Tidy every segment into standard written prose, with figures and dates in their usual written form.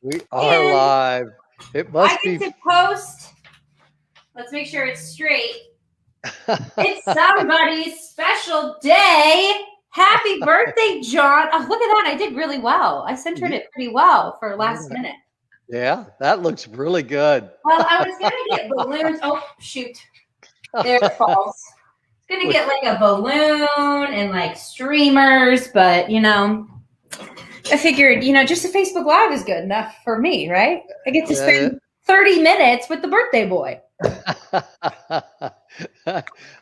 We are And live. It I must get be. to post. Let's make sure it's straight. It's somebody's special day. Happy birthday, John. Oh, look at that. I did really well. I centered it pretty well for last minute. Yeah, that looks really good. Well, I was going to get balloons. Oh, shoot. There it falls. I was going to get like a balloon and like streamers, but I figured, just a Facebook Live is good enough for me, right? I get to spend 30 minutes with the birthday boy.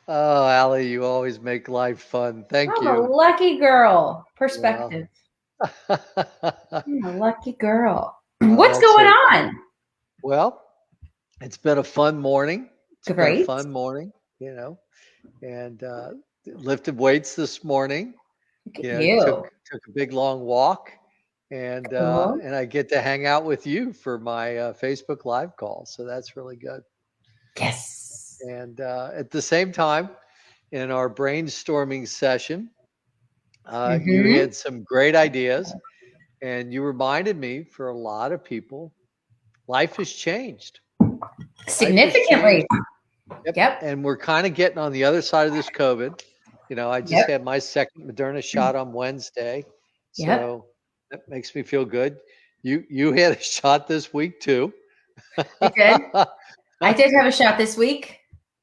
Oh, Allie, you always make life fun. Thank you. I'm a lucky girl. Perspective. I'm a lucky girl. What's going on? Well, it's been a fun morning. It's been a Great. fun morning, and lifted weights this morning. Look at you. Took a big long walk. And Cool. and I get to hang out with you for my Facebook Live call, so that's really good. Yes. And at the same time, in our brainstorming session, you had some great ideas, and you reminded me, for a lot of people, life has changed Significantly. Yep. And we're kind of getting on the other side of this COVID. I just had my second Moderna shot on Wednesday, so that makes me feel good. You had a shot this week too. I did. I did have a shot this week.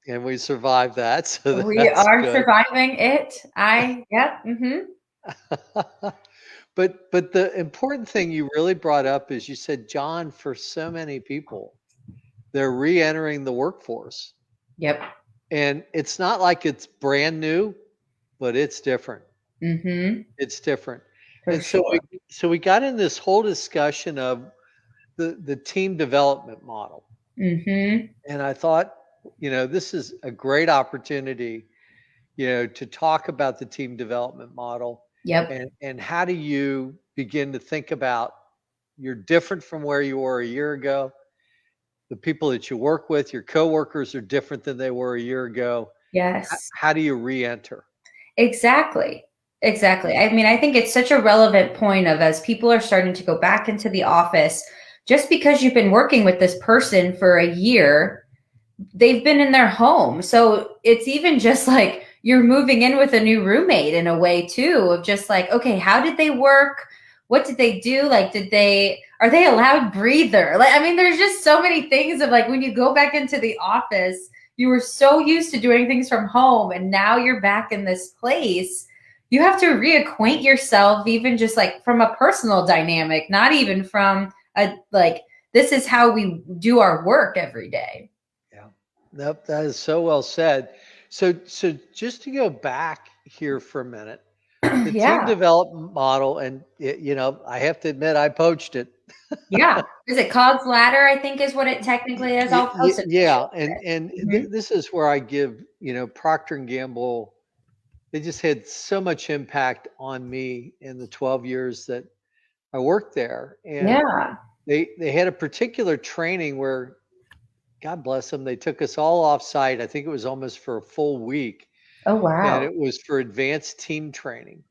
And we survived that. So we are good. Surviving it. But the important thing you really brought up is you said, John, for so many people, they're re-entering the workforce. Yep. And it's not like it's brand new, but it's different. It's different. So we got in this whole discussion of the team development model. And I thought, this is a great opportunity, to talk about the team development model. Yep. And how do you begin to think about, you're different from where you were a year ago. The people that you work with, your coworkers, are different than they were a year ago. Yes. How do you re-enter? Exactly. I mean, I think it's such a relevant point of, as people are starting to go back into the office, just because you've been working with this person for a year, they've been in their home. So it's even just like you're moving in with a new roommate in a way too, of just like, okay, how did they work? What did they do? Like, are they a loud breather? Like, I mean, there's just so many things of like, when you go back into the office, you were so used to doing things from home, and now you're back in this place. You have to reacquaint yourself, even just like from a personal dynamic, not even from this is how we do our work every day. Yeah, that is so well said. So just to go back here for a minute, the team development model, and I have to admit, I poached it. Is it Cog's Ladder? I think is what it technically is. I'll post it. And this is where I give Procter and Gamble. They just had so much impact on me in the 12 years that I worked there. And they had a particular training where, God bless them, they took us all off site. I think it was almost for a full week. Oh, wow. And it was for advanced team training.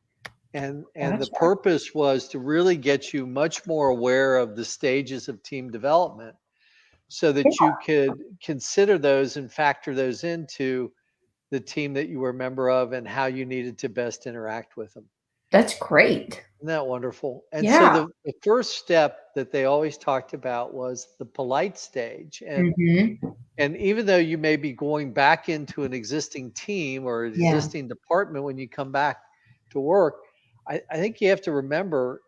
And the purpose was to really get you much more aware of the stages of team development, so that you could consider those and factor those into the team that you were a member of and how you needed to best interact with them. That's great. Isn't that wonderful? And so the first step that they always talked about was the polite stage. And even though you may be going back into an existing team or an existing department when you come back to work, I think you have to remember,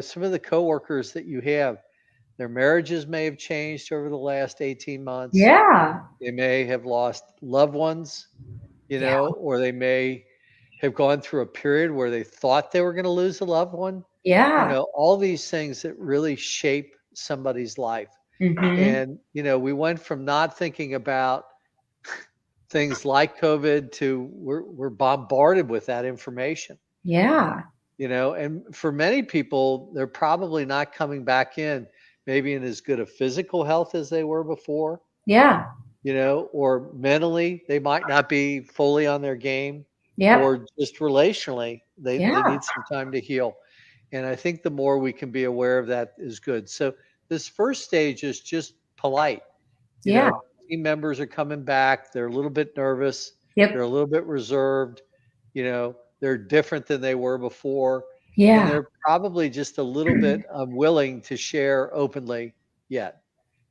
some of the coworkers that you have, their marriages may have changed over the last 18 months. Yeah. They may have lost loved ones, or they may have gone through a period where they thought they were going to lose a loved one. Yeah. All these things that really shape somebody's life. And, we went from not thinking about things like COVID to we're bombarded with that information. Yeah. And for many people, they're probably not coming back in maybe in as good a physical health as they were before. Yeah. Or mentally, they might not be fully on their game. Yeah. Or just relationally, they need some time to heal. And I think the more we can be aware of that is good. So this first stage is just polite. You Yeah. know, team members are coming back. They're a little bit nervous. They're Yep. a little bit reserved. You know, they're different than they were before. And Yeah. they're probably just a little bit unwilling to share openly yet.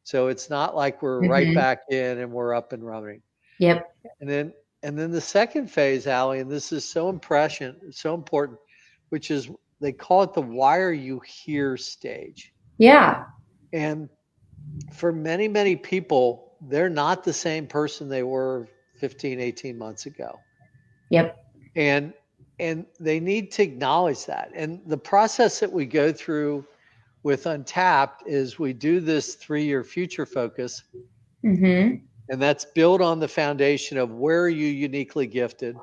So it's not like we're right Mhm. back in and we're up and running. Yep. And then the second phase, Allie, and this is so important, which is they call it the why are you here stage. Yeah. And for many, many people, they're not the same person they were 15, 18 months ago. Yep. And they need to acknowledge that. And the process that we go through with Untapped is we do this 3-year future focus, Mhm. and that's built on the foundation of where are you uniquely gifted.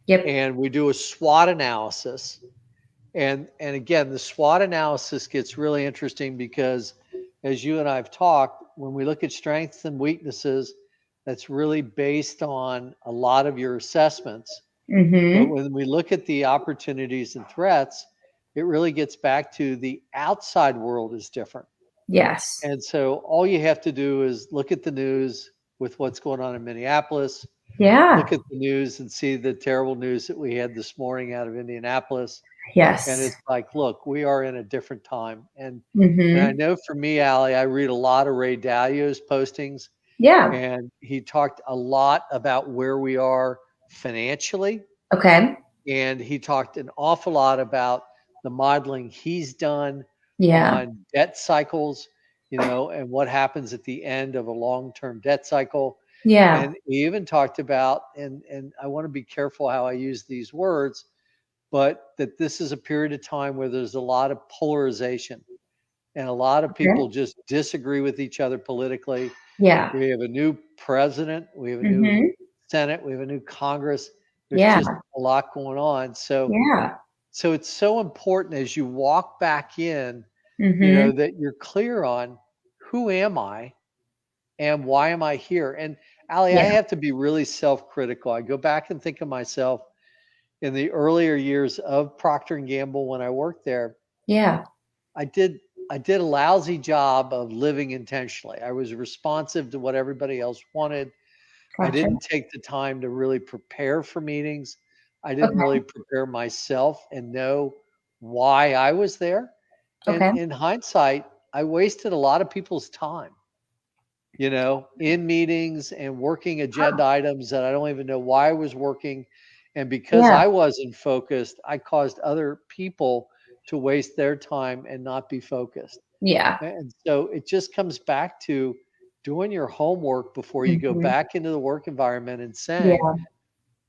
Yep. And we do a SWOT analysis. And again, the SWOT analysis gets really interesting because as you and I've talked, when we look at strengths and weaknesses, that's really based on a lot of your assessments. But Mhm. when we look at the opportunities and threats, it really gets back to the outside world is different. Yes. And so all you have to do is look at the news with what's going on in Minneapolis, Yeah. look at the news and see the terrible news that we had this morning out of Indianapolis. And Yes. it's like, look, we are in a different time. And I Mhm. know for me, Allie, I read a lot of Ray Dalio's postings, Yeah. and he talked a lot about where we are financially. Okay. And he talked an awful lot about the modeling he's done Yeah. on debt cycles, and what happens at the end of a long-term debt cycle. Yeah. And he even talked about, and I want to be careful how I use these words, but that this is a period of time where there's a lot of polarization and a lot of Okay. people just disagree with each other politically. Yeah. We have a new president, we have a new Mhm. Senate, we have a new Congress. There's Yeah. just a lot going on. Yeah. So it's so important as you walk back in, Mhm. that you're clear on who am I and why am I here? And Allie, I Yeah. have to be really self-critical. I go back and think of myself in the earlier years of Procter and Gamble when I worked there. Yeah. I did I did a lousy job of living intentionally. I was responsive to what everybody else wanted. I Gotcha. didn't take the time to really prepare for meetings. I didn't Okay. really prepare myself and know why I was there. And Okay. in hindsight, I wasted a lot of people's time, in meetings and working agenda items that I don't even know why I was working. And because Yeah. I wasn't focused, I caused other people to waste their time and not be focused. Yeah. And so it just comes back to doing your homework before you go Mhm. back into the work environment and saying, Yeah.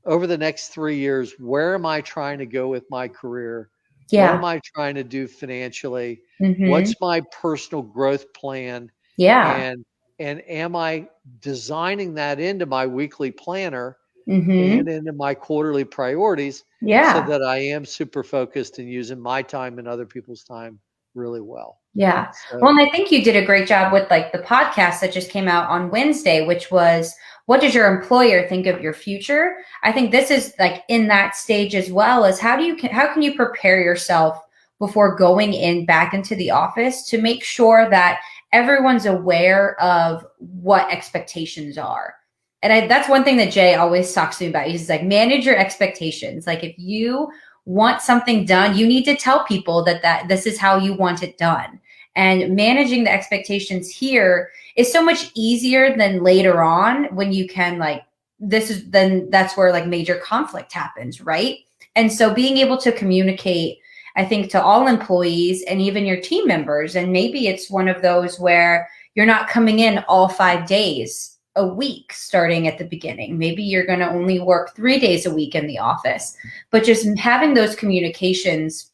over the next 3 years, where am I trying to go with my career? What Yeah. am I trying to do financially? Mhm. What's my personal growth plan? Yeah. And am I designing that into my weekly planner and Mhm. into my quarterly priorities so Yeah. that I am super focused and using my time and other people's time really well? Yeah. Well, So, and I think you did a great job with like the podcast that just came out on Wednesday, which was what does your employer think of your future? I think this is like in that stage as well as how can you prepare yourself before going in back into the office to make sure that everyone's aware of what expectations are. And that's one thing that Jay always talks to me about. He's like, manage your expectations. Like if you want something done, you need to tell people that this is how you want it done. And managing the expectations here is so much easier than later on when you can like then that's where like major conflict happens, right? And so being able to communicate, I think, to all employees and even your team members, and maybe it's one of those where you're not coming in all 5 days a week starting at the beginning. Maybe you're going to only work 3 days a week in the office, but just having those communications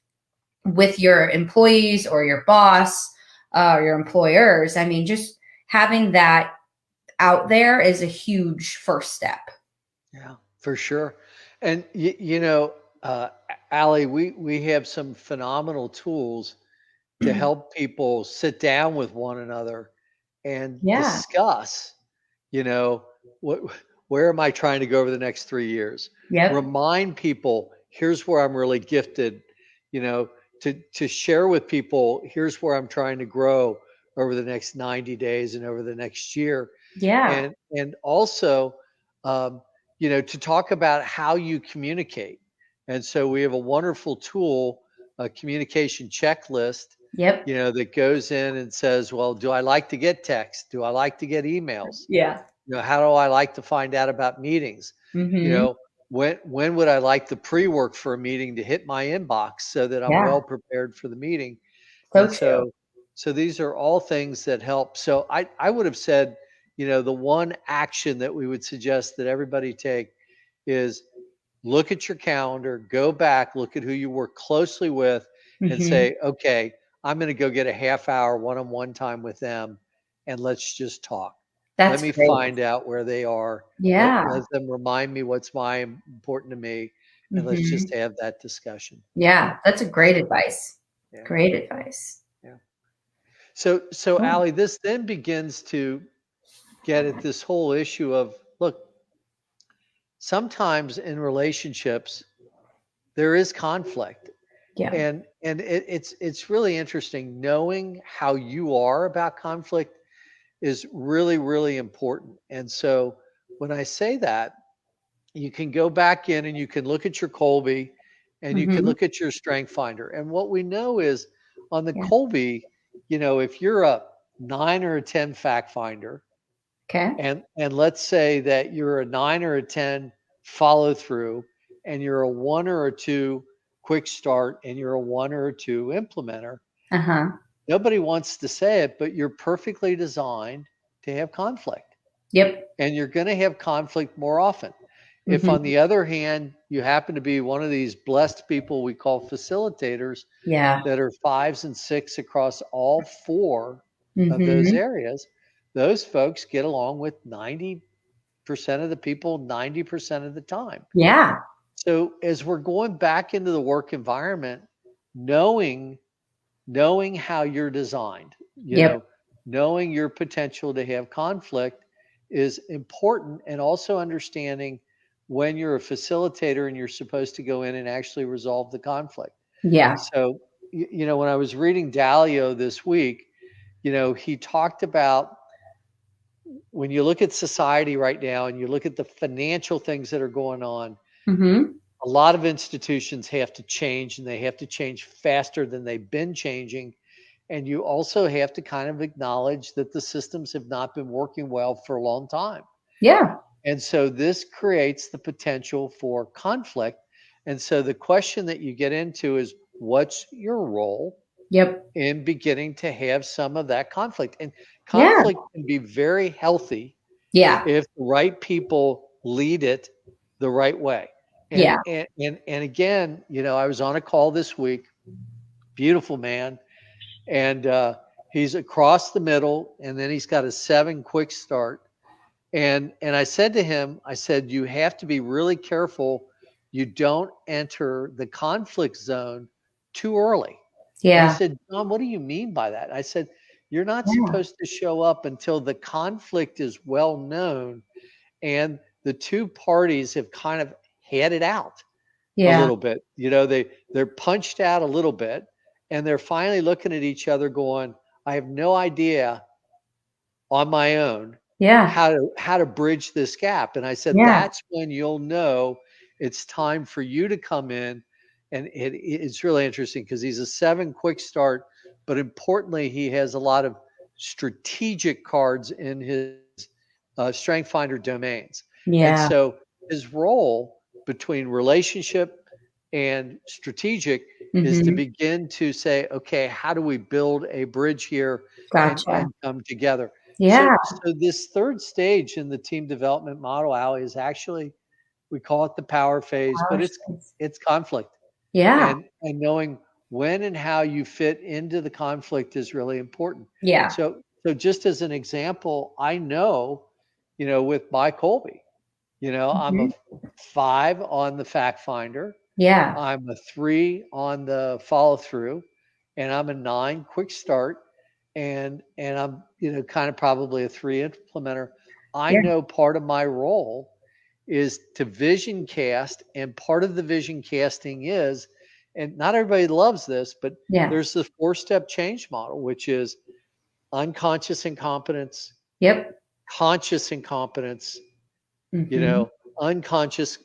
with your employees or your boss or your employers. I mean, just having that out there is a huge first step. yeah, for sure. And uh, Allie, we have some phenomenal tools to help people sit down with one another and Yeah. discuss, you know, what where am I trying to go over the next 3 years? Yep. Remind people, here's where I'm really gifted. You know, to share with people, here's where I'm trying to grow over the next 90 days and over the next year. Yeah. And also, um, to talk about how you communicate. And so we have a wonderful tool, a communication checklist, Yep. that goes in and says, well, do I like to get text? Do I like to get emails? Yeah. How do I like to find out about meetings? You Mm-hmm. know, when would I like the pre-work for a meeting to hit my inbox so that I'm Yeah. well prepared for the meeting? So And true. so these are all things that help. So I would have said, the one action that we would suggest that everybody take is look at your calendar, go back, look at who you work closely with, and Mm-hmm. say, okay, I'm going to go get a half hour one-on-one time with them, and let's just talk. Let That's me great. find out where they are. Yeah. Let them remind me what's important to me, and let's just Mm-hmm. have that discussion. Yeah. That's a great advice. Yeah, Great advice. yeah. So Oh, Allie, this then begins to get at this whole issue of, look, sometimes in relationships there is conflict, yeah. and it's really interesting. Knowing how you are about conflict is really, really important. And so when I say that, you can go back in and you can look at your Colby and you can Mm-hmm. look at your strength finder. And what we know is on the Yeah. Colby, if you're a 9 or a 10 fact finder, Okay. and let's say that you're a 9 or a 10 follow through, and you're a 1 or a 2 quick start, and you're a 1 or a 2 implementer. Uh-huh. Nobody wants to say it, but you're perfectly designed to have conflict, Yep. and you're going to have conflict more often. If, on Mm-hmm. the other hand, you happen to be one of these blessed people we call facilitators Yeah. that are 5s and 6 across all 4 of those Mm-hmm. areas, those folks get along with 90% of the people 90% of the time. Yeah. So as we're going back into the work environment, knowing how you're designed, Yep. knowing your potential to have conflict is important, and also understanding when you're a facilitator and you're supposed to go in and actually resolve the conflict. Yeah. So, when I was reading Dalio this week, he talked about when you look at society right now and you look at the financial things that are going on, Mm-hmm. a lot of institutions have to change, and they have to change faster than they've been changing. And you also have to kind of acknowledge that the systems have not been working well for a long time. Yeah. And so this creates the potential for conflict. And so the question that you get into is, what's your role Yep. in beginning to have some of that conflict? And Yeah. conflict can be very healthy Yeah. if the right people lead it the right way. Yeah. And again, I was on a call this week, beautiful man, and he's across the middle, and then he's got a 7 quick start. And I said to him, I said, you have to be really careful you don't enter the conflict zone too early. And he Yeah. said, John, what do you mean by that? I said, you're not Yeah. supposed to show up until the conflict is well known and the two parties have kind of had it out a Yeah. little bit. They're punched out a little bit, and they're finally looking at each other going, I have no idea on my own Yeah. how to bridge this gap. And I said, Yeah. that's when you'll know it's time for you to come in. And it's really interesting because he's a 7 quick start, but importantly, he has a lot of strategic cards in his strength finder domains. And Yeah. so his role between relationship and strategic is to Mm-hmm. begin to say, okay, how do we build a bridge here and Gotcha. come together? Yeah. So this third stage in the team development model, Ali, is actually, we call it the power phase, but Power it's space. it's conflict, Yeah. and knowing when and how you fit into the conflict is really important. Yeah. So just as an example, I know, with my Colby, I'm Mm-hmm. a 5 on the fact finder, Yeah. I'm a 3 on the follow through, and I'm a 9 quick start, and I'm kind of probably a 3 implementer. I Yeah. know part of my role is to vision cast, and part of the vision casting is and not everybody loves this, but Yeah. there's the 4-step change model, which is unconscious incompetence, Yep. conscious incompetence, unconscious.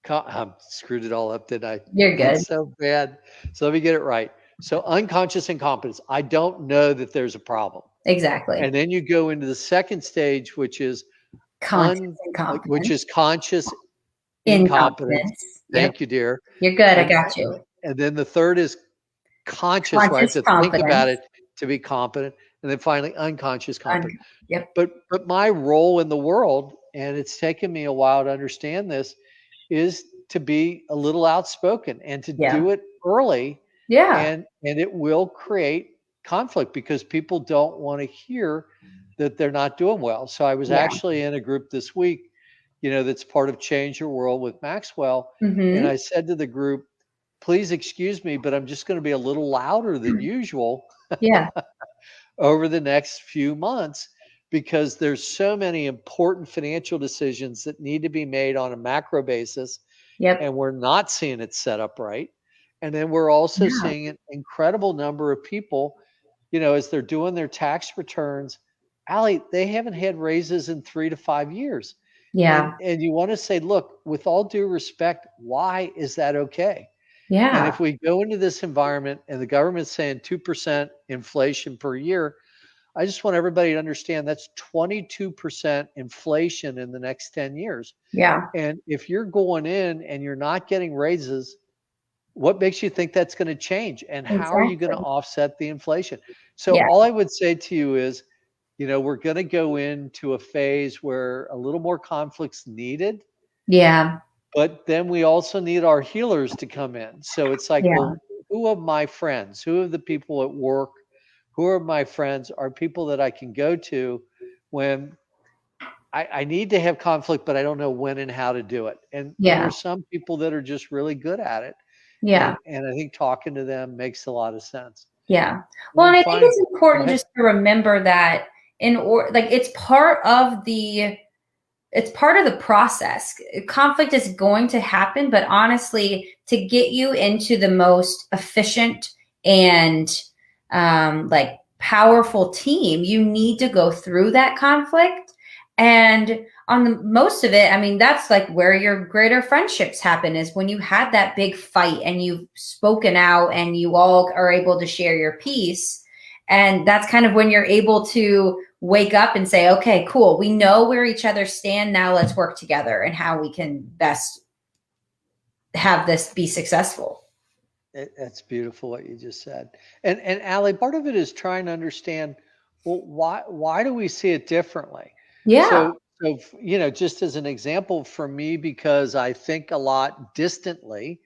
I screwed it all up, didn't I? You're good. It's so bad. So let me get it right. So unconscious incompetence. I don't know that there's a problem. Exactly. And then you go into the second stage, which is conscious incompetence. Thank Yep. you, dear. You're good. I got you. And then the third is conscious, where I have to think about it to be competent. And then finally, unconscious competence. Yep. But my role in the world, and it's taken me a while to understand this, is to be a little outspoken and to do it early. Yeah. And it will create conflict because people don't want to hear that they're not doing well. So I was actually in a group this week, that's part of Change Your World with Maxwell. And I said to the group, please excuse me, but I'm just going to be a little louder than usual over the next few months, because there's so many important financial decisions that need to be made on a macro basis. And we're not seeing it set up right. And then we're also seeing an incredible number of people, as they're doing their tax returns, Allie, they haven't had raises in 3 to 5 years. Yeah. And you want to say, look, with all due respect, why is that okay? Yeah. And if we go into this environment and the government's saying 2% inflation per year, I just want everybody to understand that's 22% inflation in the next 10 years. Yeah. And if you're going in and you're not getting raises, what makes you think that's going to change? And how are you going to offset the inflation? So all I would say to you is, we're going to go into a phase where a little more conflict's needed. Yeah. But then we also need our healers to come in. So it's like, well, who of my friends, who of the people at work, who are my friends are people that I can go to when I need to have conflict, but I don't know when and how to do it. And there's some people that are just really good at it. Yeah. And I think talking to them makes a lot of sense. Yeah. Well, and I think it's important just to remember that it's part of the process. Conflict is going to happen, but honestly, to get you into the most efficient and powerful team, you need to go through that conflict. And on the most of it, I mean, that's like where your greater friendships happen, is when you had that big fight and you've spoken out and you all are able to share your piece. And that's kind of when you're able to wake up and say, okay, cool. We know where each other stand. Now let's work together and how we can best have this be successful. That's beautiful what you just said. And Allie, part of it is trying to understand, well, why do we see it differently? Yeah. So, just as an example for me, because I think a lot distantly,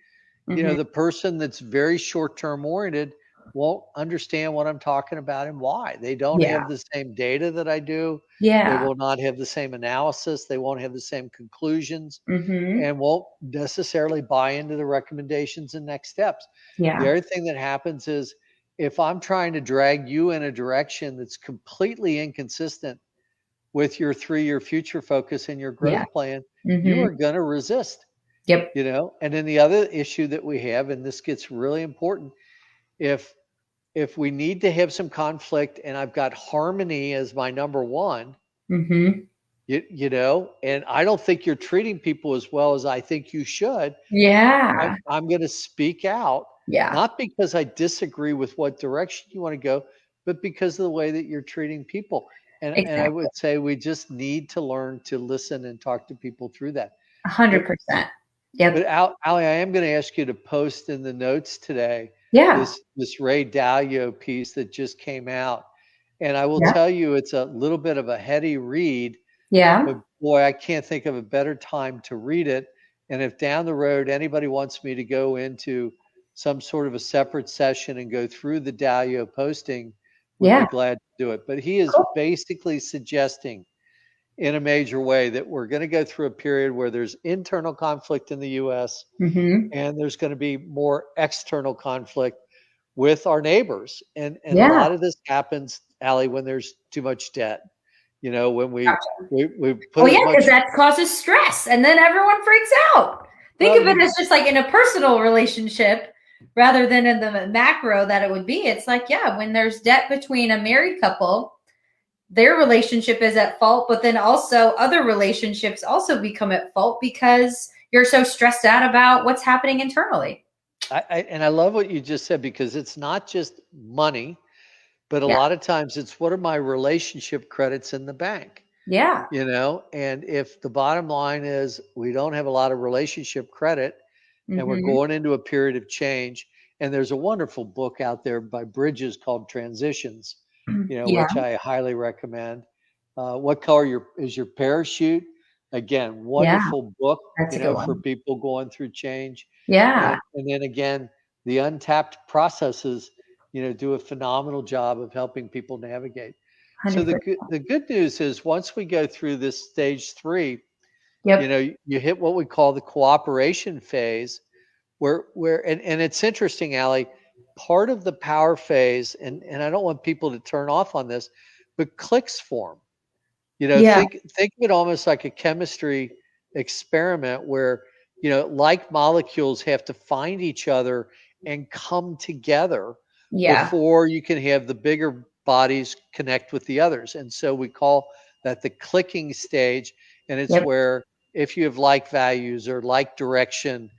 the person that's very short-term oriented won't understand what I'm talking about and why. They don't have the same data that I do. They will not have the same analysis. They won't have the same conclusions and won't necessarily buy into the recommendations and next steps. The other thing that happens is, if I'm trying to drag you in a direction that's completely inconsistent with your 3-year future focus and your growth plan, you are going to resist. Yep. And then the other issue that we have, and this gets really important, if we need to have some conflict and I've got harmony as my number one, and I don't think you're treating people as well as I think you should. Yeah. I'm going to speak out. Not because I disagree with what direction you want to go, but because of the way that you're treating people. And I would say we just need to learn to listen and talk to people through that. 100%. Yep. But Allie, I am going to ask you to post in the notes today this Ray Dalio piece that just came out. And I will tell you, it's a little bit of a heady read. Yeah. But boy, I can't think of a better time to read it. And if down the road anybody wants me to go into some sort of a separate session and go through the Dalio posting, would be glad to do it. But he is basically suggesting in a major way that we're going to go through a period where there's internal conflict in the U.S. And there's going to be more external conflict with our neighbors. And a lot of this happens, Allie, when there's too much debt. When we put because that causes stress and then everyone freaks out. Think of it as just like in a personal relationship. rather than in the macro that it would be. It's like, yeah, when there's debt between a married couple, their relationship is at fault, but then also other relationships also become at fault because you're so stressed out about what's happening internally. And I love what you just said, because it's not just money, but a Yeah. lot of times it's, what are my relationship credits in the bank? Yeah. And if the bottom line is we don't have a lot of relationship credit and we're Mm-hmm. going into a period of change, and there's a wonderful book out there by Bridges called Transitions, Yeah. which I highly recommend. What color is your parachute? Again, Yeah. wonderful book, That's a good for one. people going through change. Yeah. And then again, the untapped processes, do a phenomenal job of helping people navigate. So 100%. the good news is, once we go through this stage 3, Yep. you hit what we call the cooperation phase, where and it's interesting, Allie, part of the power phase, and I don't want people to turn off on this, but cliques form. Yeah. Think of it almost like a chemistry experiment where, like molecules have to find each other and come together Yeah. before you can have the bigger bodies connect with the others. And so we call that the clicking stage. And it's Yep. where, if you have like values or like direction,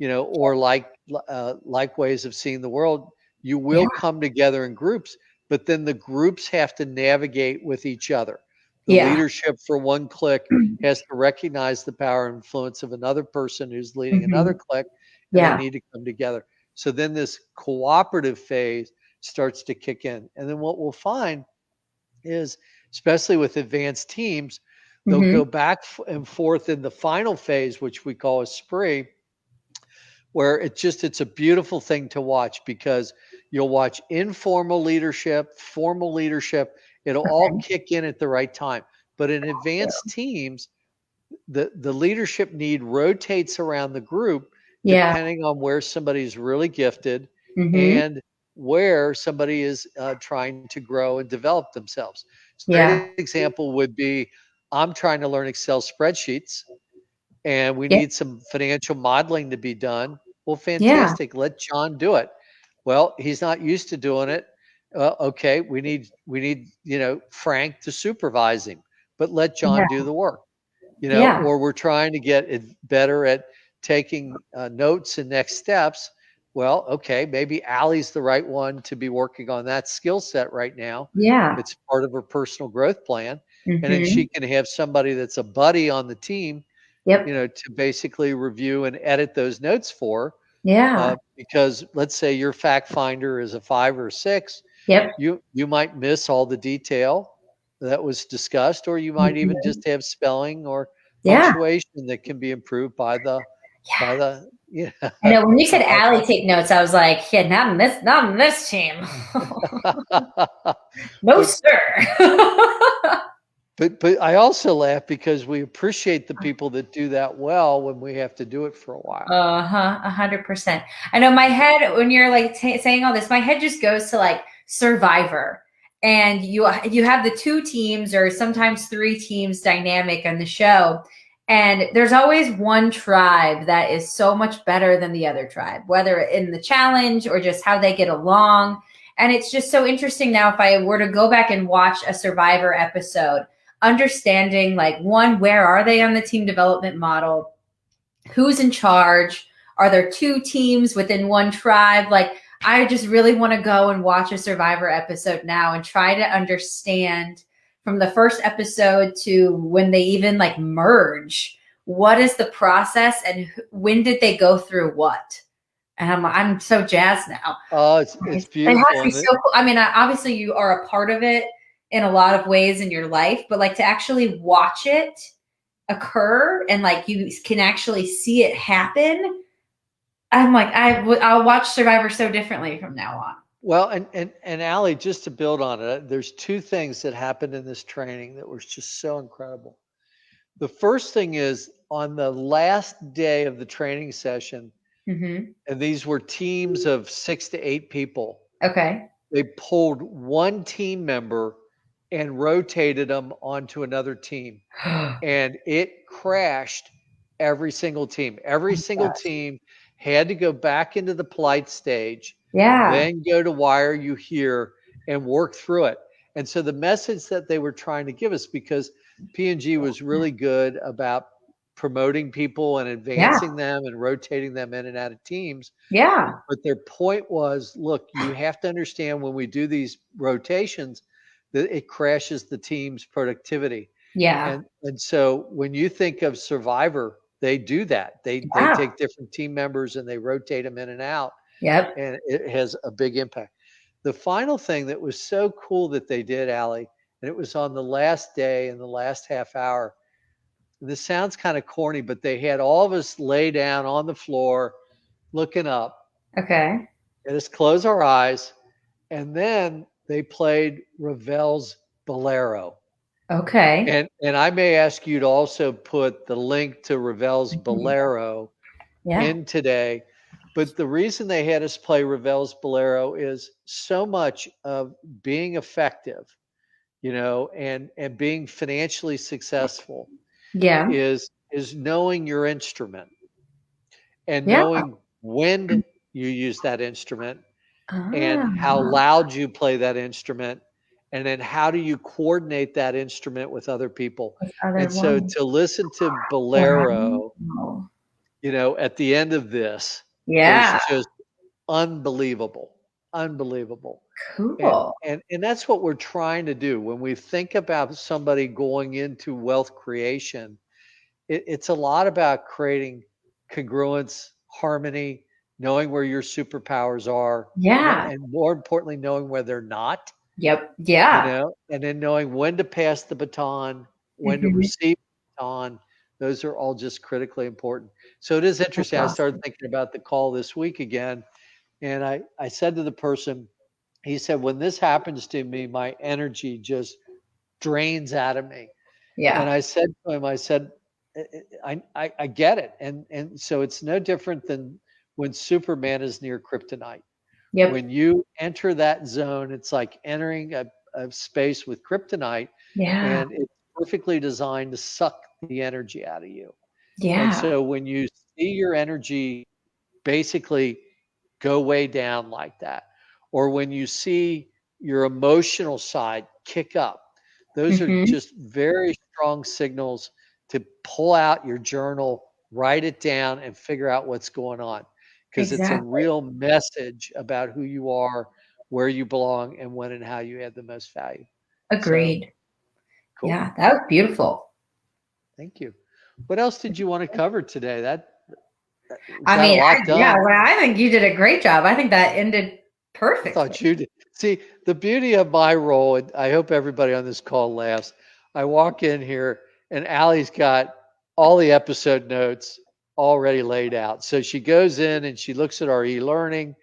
or like ways of seeing the world, you Yeah. will come together in groups, but then the groups have to navigate with each other. The Yeah. leadership for one clique has to recognize the power and influence of another person who's leading Mm-hmm. another clique, and they Yeah. need to come together. So then this cooperative phase starts to kick in. And then what we'll find is, especially with advanced teams, they'll Mm-hmm. go back and forth in the final phase, which we call a spree, where it's a beautiful thing to watch, because you'll watch informal leadership, formal leadership, it'll all kick in at the right time. But in advanced teams, the leadership need rotates around the group Yeah. depending on where somebody's really gifted Mm-hmm. and where somebody is trying to grow and develop themselves. So a Yeah. great example would be, I'm trying to learn Excel spreadsheets and we Yeah. need some financial modeling to be done. Well, Yeah. fantastic. Let John do it. Well, he's not used to doing it. Okay, we need Frank to supervise him, but let Yeah. John do the work. Yeah. Or we're trying to get it better at taking notes and next steps. Well, okay, maybe Allie's the right one to be working on that skill set right now. Yeah. It's part of her personal growth plan. And then Mm-hmm. she can have somebody that's a buddy on the team, Yep. to basically review and edit those notes for. Yeah. Because let's say your fact finder is a 5 or 6, Yep. you might miss all the detail that was discussed, or you might even Mhm. just have spelling or Yeah. punctuation that can be improved by Yeah. the I know when you said by Allie take notes, I was like, yeah, not in this team. No, but sir. but I also laugh because we appreciate the people that do that well when we have to do it for a while. 100%. I know my head when you're like saying all this, my head just goes to like Survivor, and you have the 2 teams or sometimes 3 teams dynamic on the show, and there's always one tribe that is so much better than the other tribe, whether in the challenge or just how they get along. And it's just so interesting now if I were to go back and watch a Survivor episode, understanding like, one, where are they on the team development model? Who's in charge? Are there 2 teams within one tribe? Like, I just really want to go and watch a Survivor episode now and try to understand from the first episode to when they even like merge, what is the process and when did they go through what? And I'm so jazzed now. Oh, it's It has to beautiful. be so cool. I mean, obviously you are a part of it in a lot of ways in your life, but like to actually watch it occur and like you can actually see it happen, I'm like, I'll watch Survivor so differently from now on. Well, and Allie, just to build on it, there's 2 things that happened in this training that was just so incredible. The first thing is, on the last day of the training session, Mm-hmm. and these were teams of 6 to 8 people, Okay. they pulled one team member and rotated them onto another team, and it crashed every single team. Every single Gosh. team had to go back into the polite stage, Yeah. then go to why are you here and work through it. And so the message that they were trying to give us, because P&G was really good about promoting people and advancing them and rotating them in and out of teams. Yeah. But their point was, look, you have to understand when we do these rotations that it crashes the team's productivity. Yeah. And so when you think of Survivor, they do that. They take different team members and they rotate them in and out. Yep. And it has a big impact. The final thing that was so cool that they did, Allie, and it was on the last day in the last half hour. This sounds kind of corny, but they had all of us lay down on the floor looking up. Okay. Let us close our eyes. And then they played Ravel's Bolero. Okay. And I may ask you to also put the link to Ravel's Bolero in today. But the reason they had us play Ravel's Bolero is so much of being effective, and being financially successful is knowing your instrument and knowing when you use that instrument and how loud you play that instrument, and then how do you coordinate that instrument with other people. And so to listen to Bolero, at the end of this was just unbelievable. Cool. And that's what we're trying to do when we think about somebody going into wealth creation. It's a lot about creating congruence, harmony, knowing where your superpowers are, and more importantly, knowing where they're not. Yep. Yeah. And then knowing when to pass the baton, when to receive the baton. Those are all just critically important. So it is interesting. I started thinking about the call this week again, and I said to the person, he said, when this happens to me, my energy just drains out of me. Yeah. And I said to him, I said, I get it. And so it's no different than when Superman is near kryptonite. Yep. When you enter that zone, it's like entering a space with kryptonite. Yeah. And it's perfectly designed to suck the energy out of you. Yeah. And so when you see your energy basically go way down like that, or when you see your emotional side kick up, those are just very strong signals to pull out your journal, write it down, and figure out what's going on. Because it's a real message about who you are, where you belong, and when and how you add the most value. Agreed. So, cool. Yeah, that was beautiful. Thank you. What else did you want to cover today? I think you did a great job. I think that ended perfect. I thought you did. See, the beauty of my role, and I hope everybody on this call laughs, I walk in here and Allie's got all the episode notes already laid out. So she goes in and she looks at our e-learning.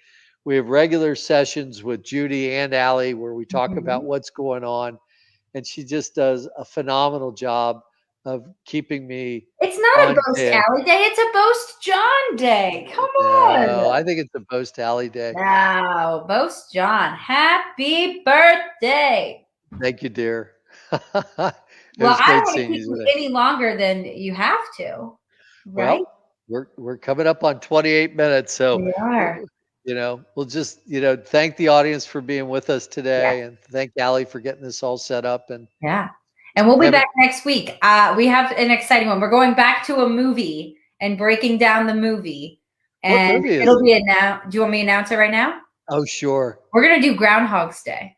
We have regular sessions with Judy and Allie where we talk about what's going on. And she just does a phenomenal job of keeping me. It's not a Boast Allie Day. It's a Boast John Day. Come on. No, I think it's a Boast Allie Day. No, Boast John. Happy birthday. Thank you, dear. Well, I don't want to keep you any longer than you have to. Right? Well, we're coming up on 28 minutes. So we are. We'll just, thank the audience for being with us today, and thank Allie for getting this all set up. And we'll be back next week. We have an exciting one. We're going back to a movie and breaking down the movie. And what movie is it'll be announced. Do you want me to announce it right now? Oh, sure. We're going to do Groundhog's Day.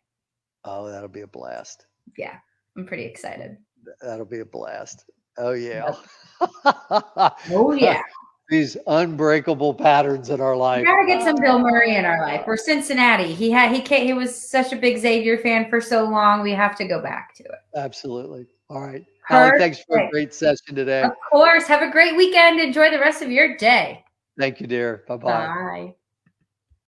Oh, that'll be a blast. Yeah, I'm pretty excited. That'll be a blast. Oh, yeah. Oh, yeah. These unbreakable patterns in our life. We gotta get some Bill Murray in our life. We're Cincinnati. He was such a big Xavier fan for so long. We have to go back to it. Absolutely. All right. Allie, thanks for a great session today. Of course. Have a great weekend. Enjoy the rest of your day. Thank you, dear. Bye-bye. Bye.